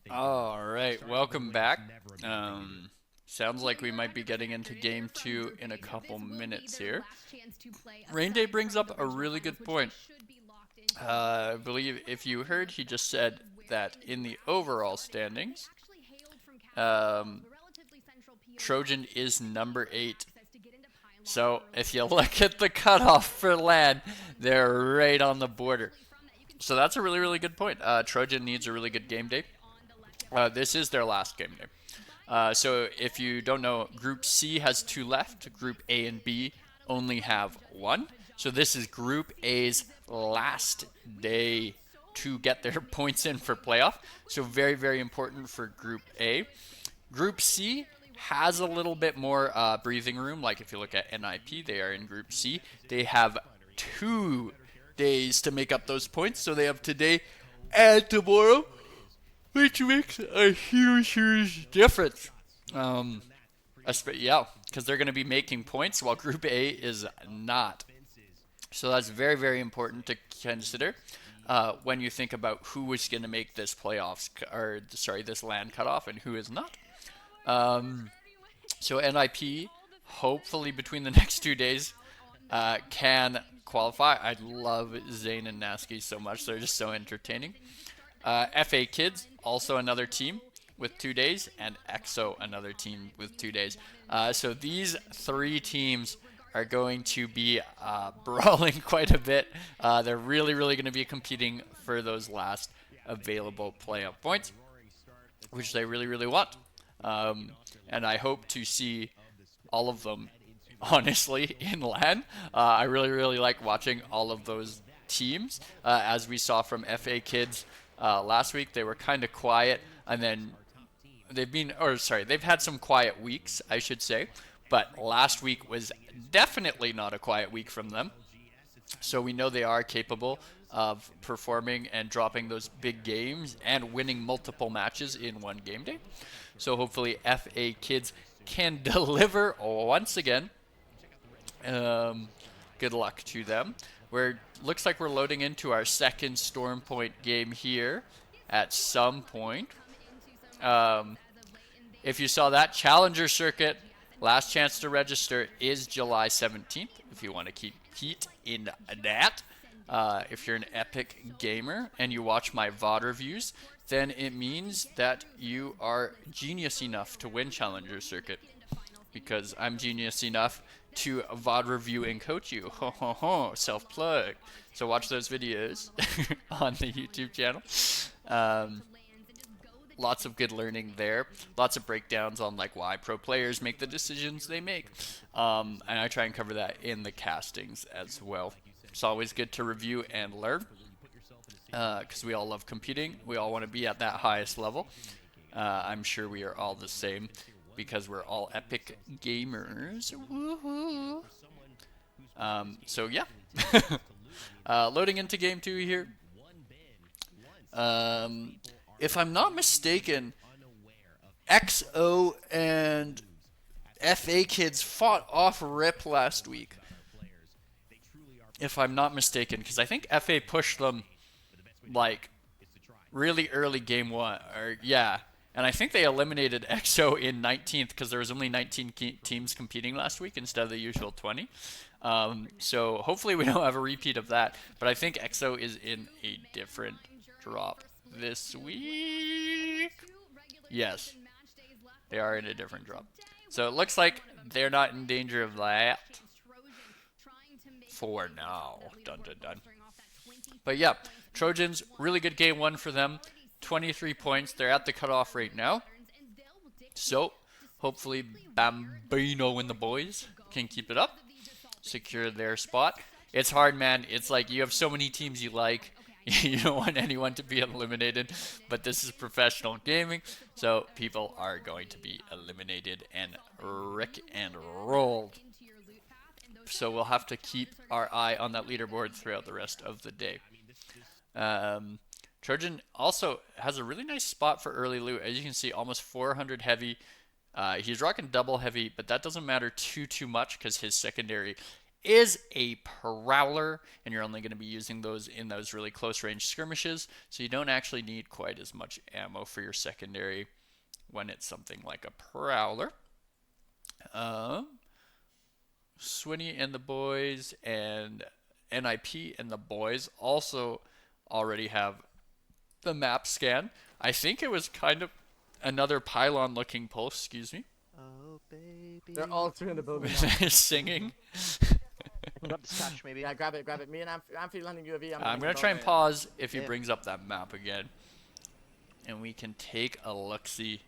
All right, welcome back. Sounds like we might be getting into game two in a couple minutes here. Rain Day brings up a really good point. I believe if you heard, he just said that in the overall standings, um, Trojan is number 8. So if you look at the cutoff for LAN, they're right on the border. So that's a really, really good point. Trojan needs a really good game day. This is their last game day. So if you don't know, Group C has 2 left. Group A and B only have 1. So this is Group A's last day to get their points in for playoff. So very, very important for Group A. Group C has a little bit more breathing room. Like if you look at NIP, they are in Group C. They have 2 days to make up those points. So they have today and tomorrow, which makes a huge, huge difference. Yeah, because they're going to be making points while Group A is not. So that's very, very important to consider when you think about who is going to make this playoffs, or sorry, this LAN cutoff, and who is not. So NIP, hopefully between the next 2 days, can qualify. I love Zane and Nasky so much; they're just so entertaining. FA Kids, also another team with 2 days, and EXO, another team with 2 days. So these 3 teams are going to be brawling quite a bit. They're really, really going to be competing for those last available playoff points, which they really, really want. And I hope to see all of them, honestly, in LAN. I really, really like watching all of those teams. As we saw from FA Kids last week, they were kind of quiet, and then they've had some quiet weeks, I should say. But last week was definitely not a quiet week from them. So we know they are capable of performing and dropping those big games and winning multiple matches in one game day. So hopefully FA Kids can deliver once again. Good luck to them. Looks like we're loading into our second Storm Point game here at some point. If you saw that, Challenger Circuit, last chance to register is July 17th if you want to compete in that. If you're an epic gamer and you watch my VOD reviews, then it means that you are genius enough to win Challenger Circuit, because I'm genius enough to VOD review and coach you. Ho ho ho, self-plug. So watch those videos on the YouTube channel. Lots of good learning there. Lots of breakdowns on like why pro players make the decisions they make. And I try and cover that in the castings as well. It's always good to review and learn, because we all love competing. We all want to be at that highest level. I'm sure we are all the same, because we're all epic gamers. Woohoo! So yeah, loading into game 2 here. If I'm not mistaken, XO and FA Kids fought off Rip last week. If I'm not mistaken, because I think FA pushed them like really early game 1, or yeah. And I think they eliminated EXO in 19th, because there was only 19 teams competing last week instead of the usual 20. So hopefully we don't have a repeat of that. But I think EXO is in a different drop this week. Yes, they are in a different drop. So it looks like they're not in danger of that for now. Dun dun dun. But yeah, Trojans, really good game 1 for them. 23 points. They're at the cutoff right now. So hopefully Bambino and the boys can keep it up, secure their spot. It's hard, man. It's like you have so many teams you like. You don't want anyone to be eliminated, but this is professional gaming, so people are going to be eliminated and rick and rolled. So we'll have to keep our eye on that leaderboard throughout the rest of the day. Trojan also has a really nice spot for early loot. As you can see, almost 400 heavy. He's rocking double heavy, but that doesn't matter too much, because his secondary is a Prowler, and you're only going to be using those in those really close range skirmishes, so you don't actually need quite as much ammo for your secondary when it's something like a Prowler. Swinny and the boys and NIP and the boys also already have the map scan. I think it was kind of another pylon looking pulse, excuse me. Oh, baby. They're all three in the building. Singing. Grab this cash, maybe. Yeah, grab it, grab it. Me and Amphi landing UAV. I'm going to try and pause if he brings up that map again. And we can take a look-see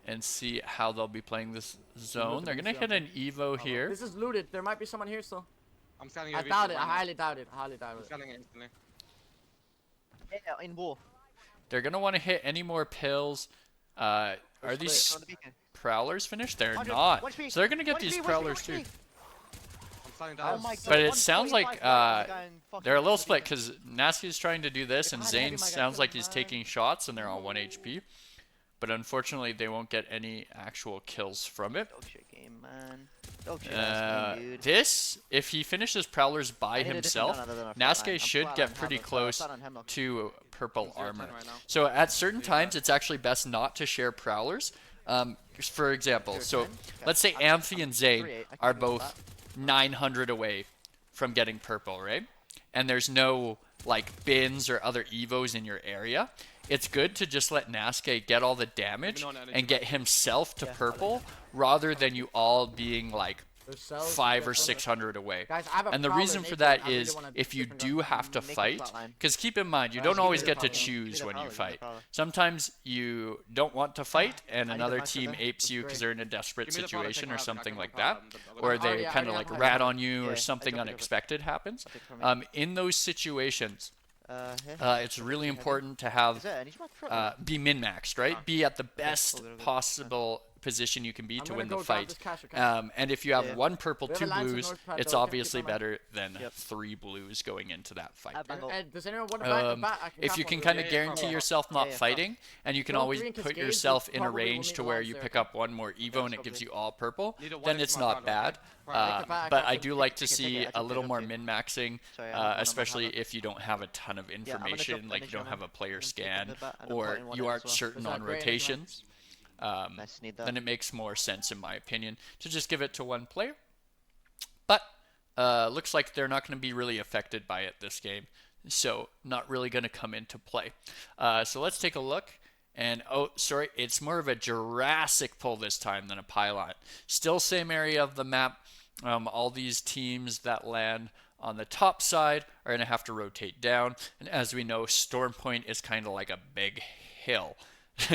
and see how they'll be playing this zone. They're going to hit an Evo here. This is looted. There might be someone here still. I'm scanning I doubt it. I highly doubt it. I highly doubt I'm it. scanning it instantly. Yeah, in war. They're going to want to hit any more pills. Are these Prowlers finished? They're not. So they're going to get these Prowlers too. I'm standing down. Oh my God, But it sounds like they're a little fucking split because Nasky's trying to do this and Zane sounds like he's taking shots and they're on 1 HP. But unfortunately, they won't get any actual kills from it. Dog shit game, man. Dog shit ass game, dude. This, if he finishes Prowlers by I need a different himself, gun other than a Naske flatline. should I'm get flat on pretty Hemlock, close flat on Hemlock. to purple armor. right now. So at certain times, it's actually best not to share Prowlers. For example, so let's say Amphi and Zane are both 900 away from getting purple, right? And there's no like bins or other evos in your area. It's good to just let Naske get all the damage and get himself to purple rather than you all being like 500 or 600 away. Guys, I have a And the Prowler reason in for April. that I really is want a if you different do gun. have to Make a fight, flatline. because keep in mind, you Guys, don't give me always the get to Prowler. Give me choose the when you Prowler, give me the fight. Prowler. Sometimes you don't want to fight and I need another the master team there. apes you because they're in a desperate Give me the Prowler, situation take or my something I like can that, Prowler. or I they already kind of have like my rat Prowler. on you Yeah, or something I got it. unexpected happens. Take it from me. In those situations, Here. it's really important to have Is there any smart truck? be min-maxed, right? Be at the best possible position you can be I'm to gonna win go the grab fight. this cash, okay? And if you have Yeah. one purple, We have two a Lance in blues, North Pad, it's though. obviously Keep in mind. better than Yep. 3 blues going into that fight. Does anyone want to back a bat? I can If cap you one can of kind those. of Yeah, yeah, guarantee yeah. yourself not Yeah, yeah, fighting, and you can Don't always drink 'cause put Gabe yourself would in a probably range will to need where lines you there. pick up one more Evo and it gives you all purple, Need a then one it's XP not Prowler, bad. okay? But I do like to Take it, see take it, a I little took more it. min-maxing, Sorry, I have one especially on my if you don't have a ton of gonna information, drop like you don't energy have a ammo. player I'm taking scan, the bat and I'm or putting one you in aren't as well. certain Is that on great? Is that- rotations. Nice, need that. Then it makes more sense, in my opinion, to just give it to one player. But looks like they're not going to be really affected by it this game, so not really going to come into play. So let's take a look. And, oh, sorry, it's more of a Jurassic pull this time than a pylon. Still same area of the map. All these teams that land on the top side are going to have to rotate down. And as we know, Storm Point is kind of like a big hill.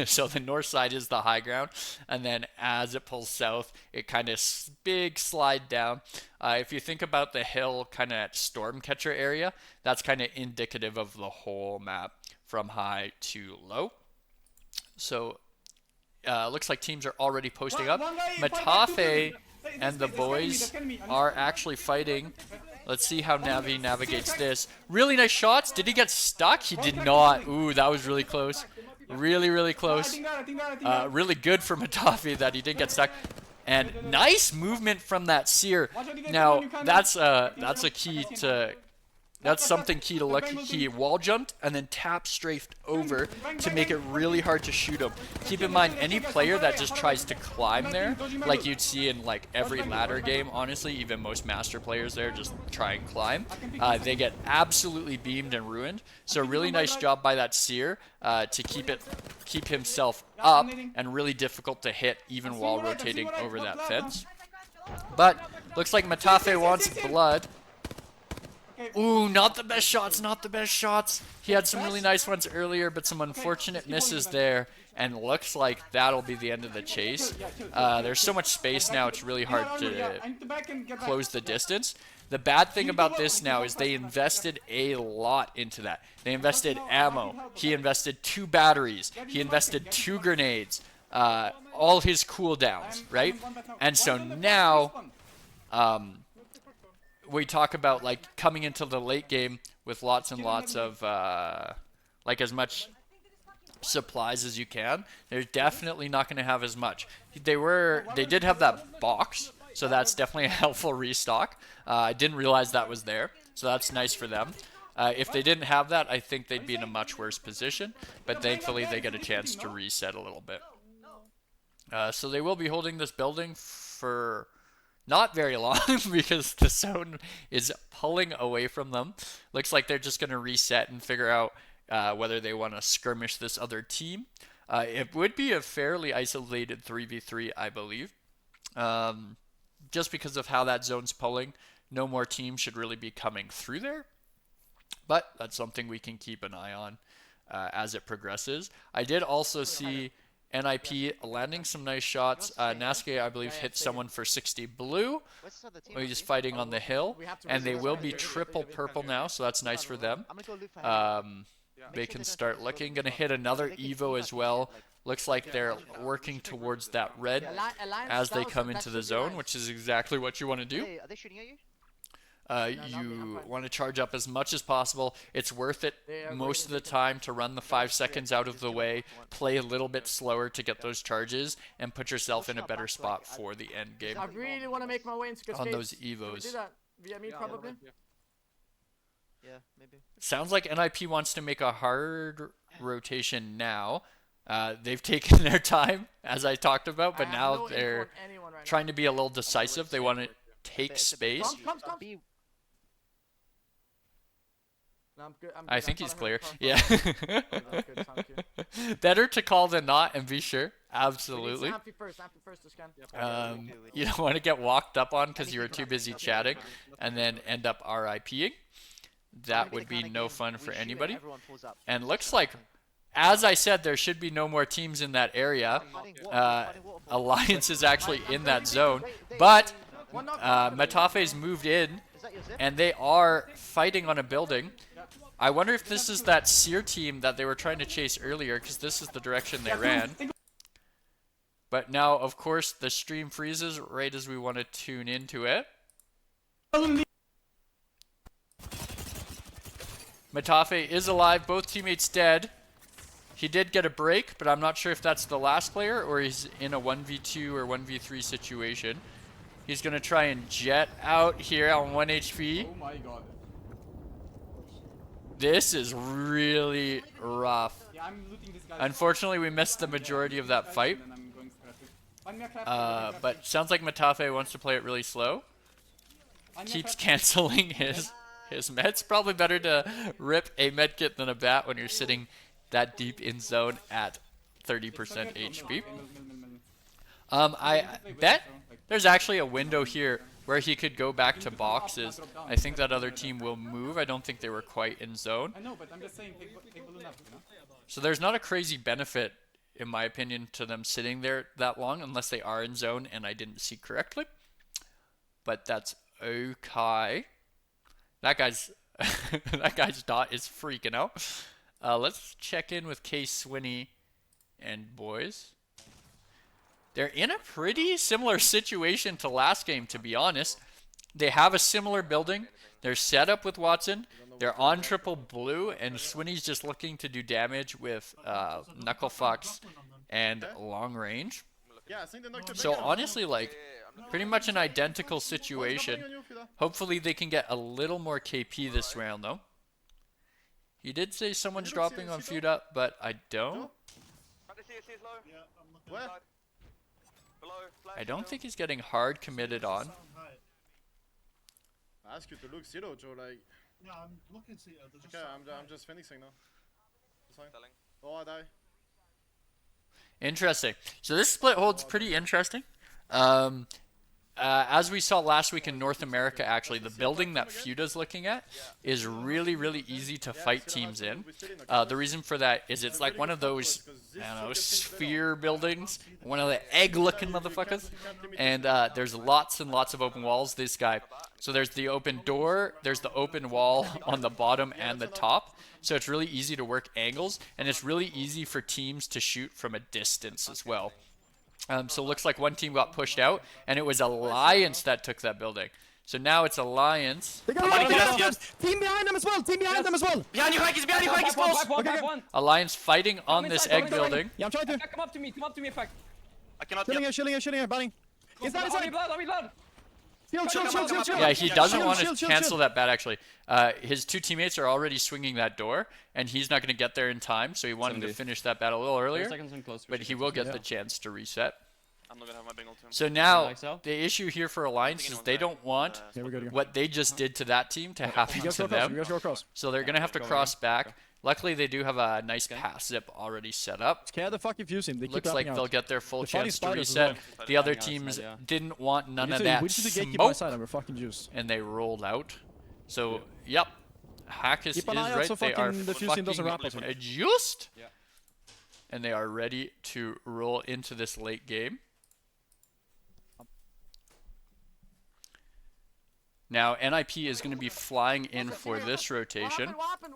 So the north side is the high ground, and then as it pulls south, it kind of big slide down. If you think about the hill kind of at Stormcatcher area, that's kind of indicative of the whole map from high to low. So looks like teams are already posting up. Matafe and the boys are actually fighting. Let's see how Navi navigates this. Really nice shots. Did he get stuck? He did not. Ooh, that was really close. Really, really close. Really good for Matafi that he didn't get stuck. And nice movement from that Seer. Now, that's a key to... That's something key to look. He wall jumped and then tap strafed over to make it really hard to shoot him. Keep in mind, any player that just tries to climb there, like you'd see in like every ladder game, honestly, even most master players there just try and climb, they get absolutely beamed and ruined. So really nice job by that Seer to keep himself up and really difficult to hit even while rotating over that fence. But looks like Matafe wants blood. Ooh, not the best shots, not the best shots. He had some really nice ones earlier, but some unfortunate misses there. And looks like that'll be the end of the chase. There's so much space now, it's really hard to close the distance. The bad thing about this now is they invested a lot into that. They invested ammo. He invested 2 batteries. He invested 2 grenades. All his cooldowns, right? And so now... we talk about like coming into the late game with lots and lots of like as much supplies as you can. They're definitely not going to have as much. They did have that box, So that's definitely a helpful restock. I didn't realize that was there, so that's nice for them. If they didn't have that, I think they'd be in a much worse position, but thankfully they get a chance to reset a little bit. So they will be holding this building for not very long because the zone is pulling away from them. Looks like they're just going to reset and figure out whether they want to skirmish this other team. It would be a fairly isolated 3v3, I believe. Just because of how that zone's pulling, no more teams should really be coming through there. But that's something we can keep an eye on as it progresses. I did also see NIP landing some nice shots. Nasuke, I believe, hit someone for 60 blue. He's fighting on the hill. And they will be triple purple now, so that's nice for them. They can start looking. Gonna hit another Evo as well. Looks like they're working towards that red as they come into the zone, which is exactly what you want to do. Are they shooting at you? You want to charge up as much as possible. It's worth it most of the time to run the 5 seconds out of the way, play a little bit slower to get those charges, and put yourself in a better spot for the end game I really want to make my way into good on those Can we Evos. do that via me, probably? Yeah, maybe. Sounds like NIP wants to make a hard rotation now. They've taken their time, as I talked about, but now they're trying to be a little decisive. They want to take space. Come. No, I'm good. I think he's clear. Yeah. Good, thank you. Better to call than not, and be sure. Absolutely. Happy first to scan. You don't want to get walked up on because you were too busy chatting and then end up RIPing. That would be no fun for anybody. And looks like, as I said, there should be no more teams in that area. Alliance is actually in that zone. But Metafe's moved in, and they are fighting on a building. I wonder if this is that Seer team that they were trying to chase earlier, because this is the direction they ran. But now, of course, the stream freezes right as we want to tune into it. Metafe is alive, both teammates dead. He did get a break, but I'm not sure if that's the last player or he's in a 1v2 or 1v3 situation. He's going to try and jet out here on 1 HP. Oh my god. This is really rough. Yeah, I'm looting this guy. Unfortunately, we missed the majority of that fight. But sounds like Metafe wants to play it really slow. Keeps canceling his meds. Probably better to rip a medkit than a bat when you're sitting that deep in zone at 30% HP. I bet there's actually a window here where he could go back to boxes. I think that other team will move. I don't think they were quite in zone. I know, but I'm just saying, take balloon up, you know? So there's not a crazy benefit, in my opinion, to them sitting there that long unless they are in zone and I didn't see correctly. But that's okay. That guy's that guy's dot is freaking out. Let's check in with K Swinney and boys. They're in a pretty similar situation to last game, to be honest. They have a similar building. They're set up with Watson. They're on triple blue, and Swinney's just looking to do damage with Knuckle Fox and long range. So honestly, like, pretty much an identical situation. Hopefully they can get a little more KP this round, though. He did say someone's dropping on feud up, but I don't. I don't think he's getting hard committed on. Ask you to look zero, Joe. Like, yeah, I'm looking zero. Okay, I'm just finishing now. Oh, I die. Interesting. So this split holds pretty interesting. As we saw last week in North America, actually, the building that Feuda's looking at is really, really easy to fight teams in. The reason for that is it's like one of those, I don't know, sphere buildings, one of the egg-looking motherfuckers, and there's lots and lots of open walls. This guy, so there's the open door, there's the open wall on the bottom and the top, so it's really easy to work angles, and it's really easy for teams to shoot from a distance as well. So it looks like one team got pushed out, and it was Alliance that took that building. So now it's Alliance. Yes. Team behind them as well. Team behind them as well. Behind you, Hikes, close. Alliance fighting on this egg building. Yeah, I'm trying to. Come up to me, Fact. I cannot. Chilling here, banning. He's down, On me, blood. Chill. Yeah, he doesn't Chill, want to chill, chill, cancel chill. that bat, actually. His two teammates are already swinging that door, and he's not going to get there in time, so he wanted to 70. finish that bat a little earlier. Seconds and close. But he will get Yeah. the chance to reset. I'm not gonna have my Bengal too. So now, like so? the issue here for Alliance is they don't want Yeah, we go. what they just did to that team to happen You guys to go across. You them. guys go across. So they're going to have to Go cross again. back. Go. Luckily, they do have a nice pass zip already set up. Scare the fucking fuse him. They keep Looks like running they'll out. get their full They're fighting chance to spiders as reset. well. The other Fighting teams outside, yeah. didn't want none of We that need to the gatekeeper smoke, side and we're fucking juiced. and they rolled out. So, yep. Hackus Keep is an eye out right. so They are fucking the fusing doesn't wrap us. fucking juiced. Yeah. And they are ready to roll into this late game. Now, NIP is going to be flying in for this rotation. What happened?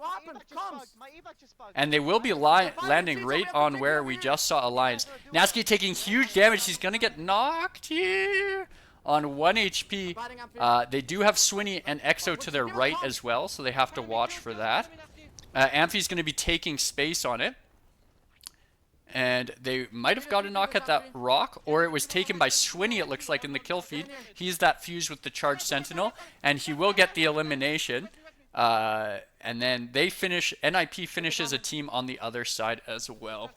Comms. My evac just bugged. And they will be landing right on where we just saw Alliance. Nasky taking huge damage. He's going to get knocked here on 1 HP. They do have Swinny and Exo to their right as well, so they have to watch for that. Amphi's going to be taking space on it. And they might have got a knock at that rock, or it was taken by Swinny, it looks like, in the kill feed. He's that fuse with the charged Sentinel, and he will get the elimination. And then they finish, NIP finishes a team on the other side as well,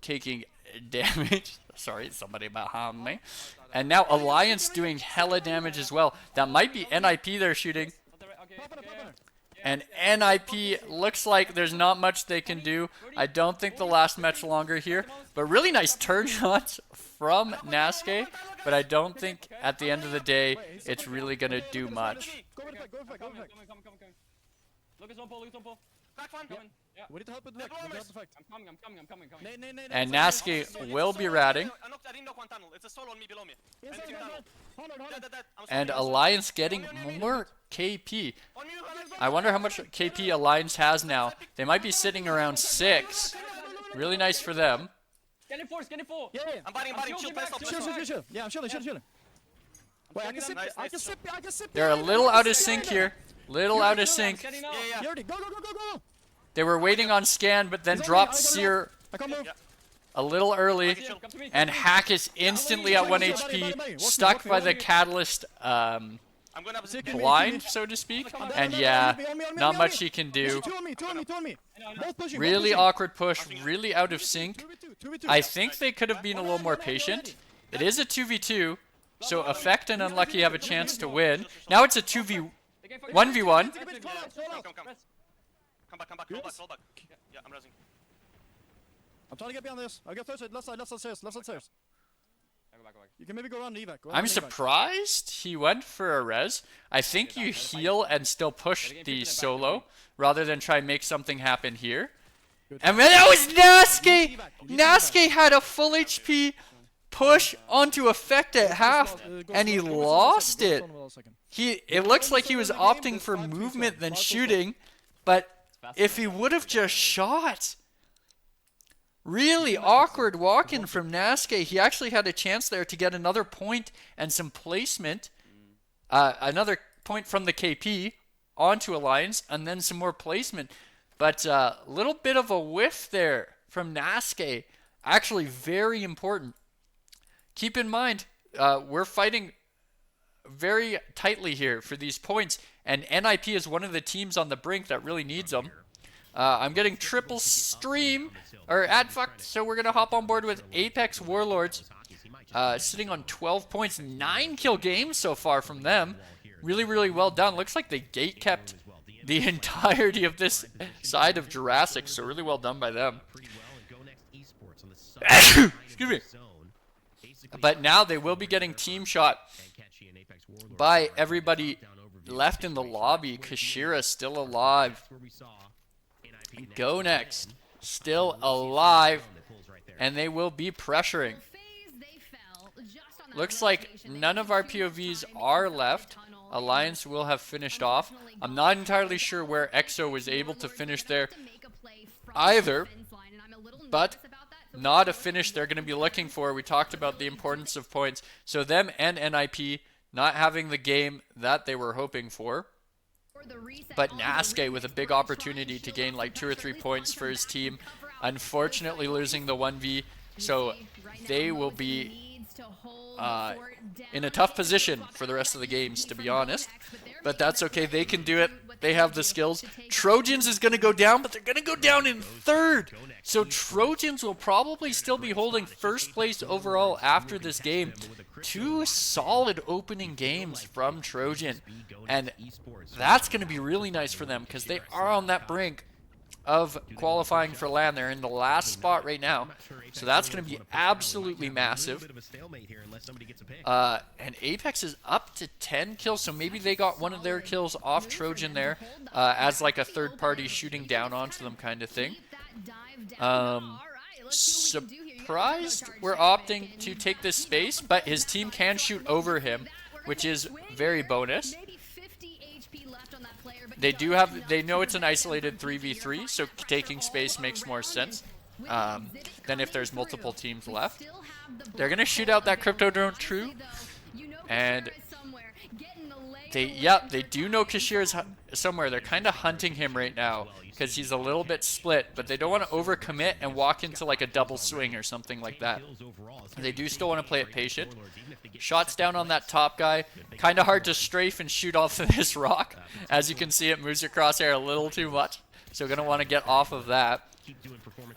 taking damage. Sorry, somebody behind me. And now Alliance doing hella damage as well. That might be NIP they're shooting. And NIP looks like there's not much they can do. I don't think they'll last much longer here. But really nice turn shots from Naske. But I don't think at the end of the day it's really going to do much. Go with the back. Come. Look at Zompo. Back one. Coming. Yeah. We need to help with the back. We need to help the fact. I'm coming. Nay. And Naske will be ratting. I didn't knock one tunnel. It's a solo on me below me. Inside, Anything tunnel. Hold on. Dead. I'm And sorry. Alliance getting more KP. On me, I wonder how much KP Alliance has now. They might be sitting around 6. Really nice for them. Scanning four. Yeah. I'm biting. Chill, Chill. Yeah, I'm chilling. Wait, I can sip. Nice, I nice. can sip. They're a little out of sync here. Little out of sync. Scanning now. Yeah. You already go. They were waiting on scan, but then He's on me, dropped I got him. Seer I can't move. a little early. Come to me. And Hack is instantly at 1 HP, stuck by the catalyst I'm gonna have a Sick. blind, so to speak. And yeah, not much he can do. Two on me. Both pushing. Really awkward push, really out of sync. 2v2. I think they could have been a little more patient. It is a 2v2, so Effect and Unlucky have a chance to win. Now it's a 1v1. Come back. Roll back. Yeah, I'm rising. I'm trying to get behind this. I'll get first. Left side stairs. Go back. You can maybe go around the evac. I'm surprised he went for a res. I think you heal and still push the solo rather than try and make something happen here. And then that was Naske! Naske had a full HP push onto Effect at half, and he lost it. It looks like he was opting for movement than shooting, but if he would have just shot. Really awkward walk-in from Naske. He actually had a chance there to get another point and some placement. Another point from the KP onto Alliance, and then some more placement. But a little bit of a whiff there from Naske. Actually very important. Keep in mind, we're fighting very tightly here for these points, and NIP is one of the teams on the brink that really needs them. I'm getting triple stream, or ad fucked, so we're going to hop on board with Apex Warlords, sitting on 12 points, 9 kill games so far from them. Really well done. Looks like they gate kept the entirety of this side of Jurassic, so really well done by them. Excuse me. But now they will be getting team shot by everybody left in the lobby. Kashira still alive. Go next. Still alive. And they will be pressuring. Looks like none of our POVs are left. Alliance will have finished off. I'm not entirely sure where EXO was able to finish there either, but not a finish they're going to be looking for. We talked about the importance of points. So them and NIP not having the game that they were hoping for. But Naske with a big opportunity to gain like 2 or 3 points for his team. Unfortunately losing the 1v. So they will be in a tough position for the rest of the games, to be honest. But that's okay. They can do it. They have the skills. Trojans is going to go down, but they're going to go down in third. So Trojans will probably still be holding first place overall after this game. 2 solid opening games from Trojan. And that's going to be really nice for them because they are on that brink of qualifying for LAN. They're in the last spot right now. So that's going to be absolutely massive. And Apex is up to 10 kills, so maybe they got one of their kills off Trojan there as like a third party shooting down onto them kind of thing. Surprised we're opting to take this space, but his team can shoot over him, which is very bonus. They know it's an isolated 3v3, so taking space makes more sense than if there's multiple teams left. They're gonna shoot out that crypto drone, true, and they do know Kashir is somewhere. They're kind of hunting him right now because he's a little bit split, but they don't want to overcommit and walk into like a double swing or something like that. They do still want to play it patient. Shots down on that top guy. Kind of hard to strafe and shoot off of this rock. As you can see, it moves your crosshair a little too much. So going to want to get off of that.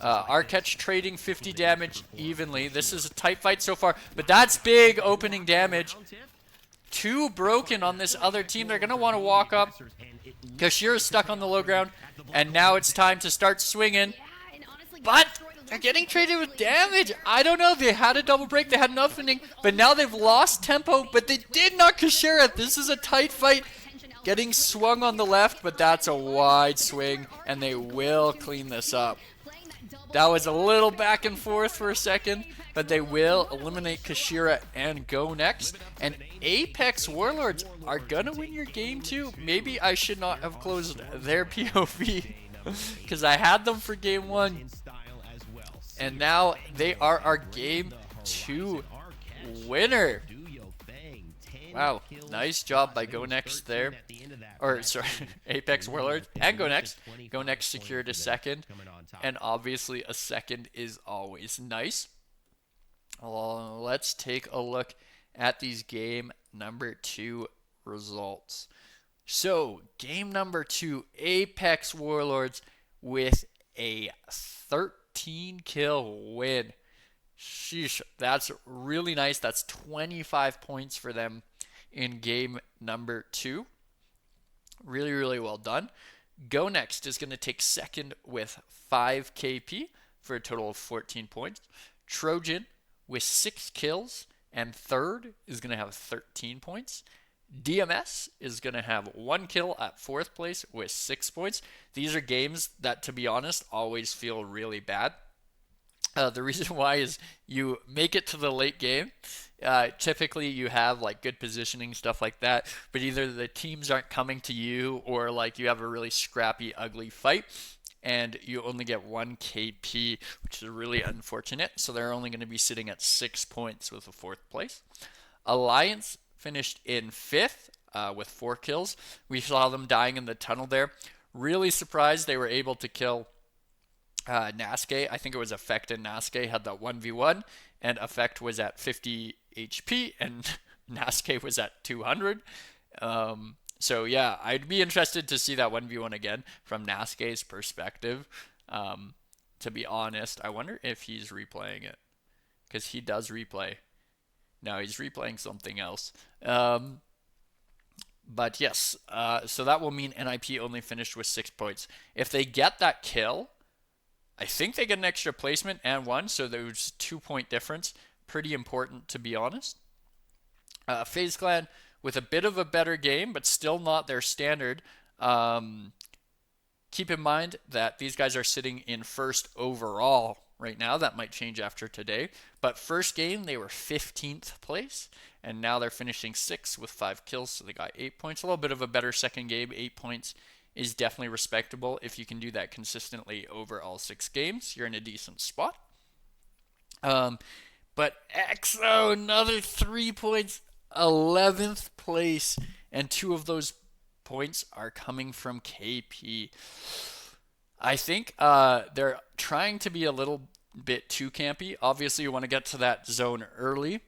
Arcatch trading 50 damage evenly. This is a tight fight so far, but that's big opening damage. 2 broken on this other team. They're going to want to walk up. Kashir is stuck on the low ground, and now it's time to start swinging. But they're getting traded with damage. I don't know. They had a double break. They had an opening, but now they've lost tempo, but they did knock Kashir. This is a tight fight. Getting swung on the left, but that's a wide swing, and they will clean this up. That was a little back and forth for a second, but they will eliminate Kashira and go next. And Apex Warlords are going to win your game too. Maybe I should not have closed their POV because I had them for game 1. And now they are our game 2 winner. Wow, nice job by Go Next there. Or, sorry, Apex Warlords and Go Next. Go Next secured a second. And obviously a second is always nice. Let's take a look at these game number 2 results. So, game number 2, Apex Warlords with a 13 kill win. Sheesh, that's really nice. That's 25 points for them in game number 2. Really, really well done. Go Next is going to take second with 5 KP for a total of 14 points. Trojan with 6 kills and third is going to have 13 points. DMS is going to have 1 kill at 4th place with 6 points. These are games that, to be honest, always feel really bad. The reason why is you make it to the late game. Typically you have like good positioning, stuff like that, but either the teams aren't coming to you or like you have a really scrappy, ugly fight and you only get 1 KP, which is really unfortunate. So they're only going to be sitting at 6 points with a 4th place. Alliance finished in 5th with 4 kills. We saw them dying in the tunnel there. Really surprised they were able to kill Naske. I think it was Effect and Naske had that 1v1, and Effect was at 50 HP and Naske was at 200. So yeah, I'd be interested to see that 1v1 again from Naske's perspective. To be honest, I wonder if he's replaying it, because he does replay. No, he's replaying something else. But yes, so that will mean NIP only finished with 6 points. If they get that kill, I think they get an extra placement and 1, so there's 2-point difference. Pretty important, to be honest. FaZe Clan with a bit of a better game, but still not their standard. Keep in mind that these guys are sitting in 1st overall right now. That might change after today. But first game, they were 15th place, and now they're finishing 6th with 5 kills, so they got 8 points. A little bit of a better second game. 8 points is definitely respectable. If you can do that consistently over all 6 games, you're in a decent spot. But EXO, another 3 points, 11th place, and 2 of those points are coming from KP. I think they're trying to be a little bit too campy. Obviously, you want to get to that zone early.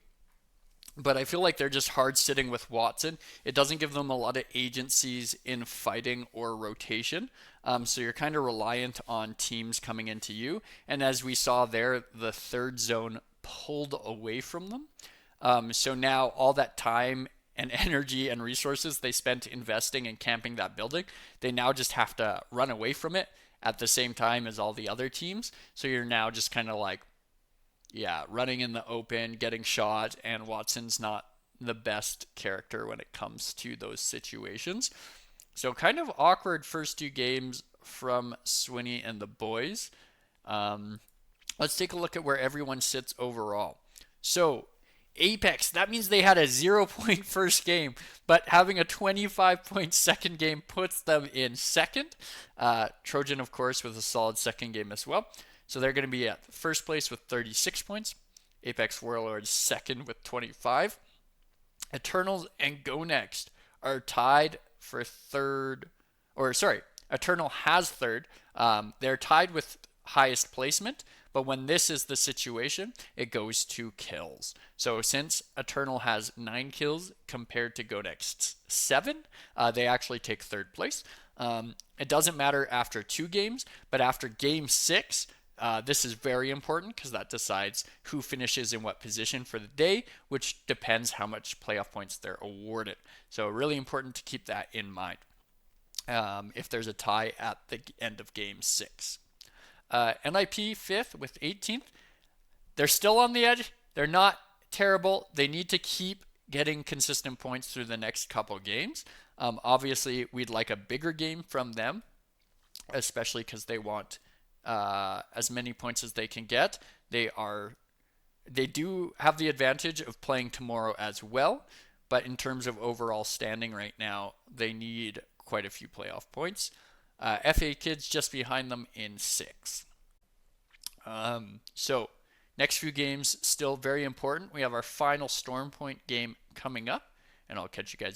but I feel like they're just hard sitting with Watson. It doesn't give them a lot of agencies in fighting or rotation. So you're kind of reliant on teams coming into you. And as we saw there, the third zone pulled away from them. So now all that time and energy and resources they spent investing and camping that building, they now just have to run away from it at the same time as all the other teams. So you're now just kind of like, yeah, running in the open, getting shot, and Watson's not the best character when it comes to those situations. So kind of awkward first two games from Swinney and the boys. Let's take a look at where everyone sits overall. So Apex, that means they had a 0-point first game, but having a 25-point second game puts them in second. Trojan, of course, with a solid second game as well. So they're going to be at first place with 36 points. Apex Warlords second with 25. Eternals and Go Next are tied for third. Eternal has third. They're tied with highest placement, but when this is the situation, it goes to kills. So since Eternal has 9 kills compared to Go Next's 7, they actually take third place. It doesn't matter after 2 games, but after game 6, this is very important because that decides who finishes in what position for the day, which depends how much playoff points they're awarded. So really important to keep that in mind if there's a tie at the end of game 6. NIP 5th with 18th. They're still on the edge. They're not terrible. They need to keep getting consistent points through the next couple games. Obviously, we'd like a bigger game from them, especially because they want as many points as they can get. They do have the advantage of playing tomorrow as well, but in terms of overall standing right now, they need quite a few playoff points. FA Kids just behind them in 6th. So next few games still very important. We have our final Storm Point game coming up, and I'll catch you guys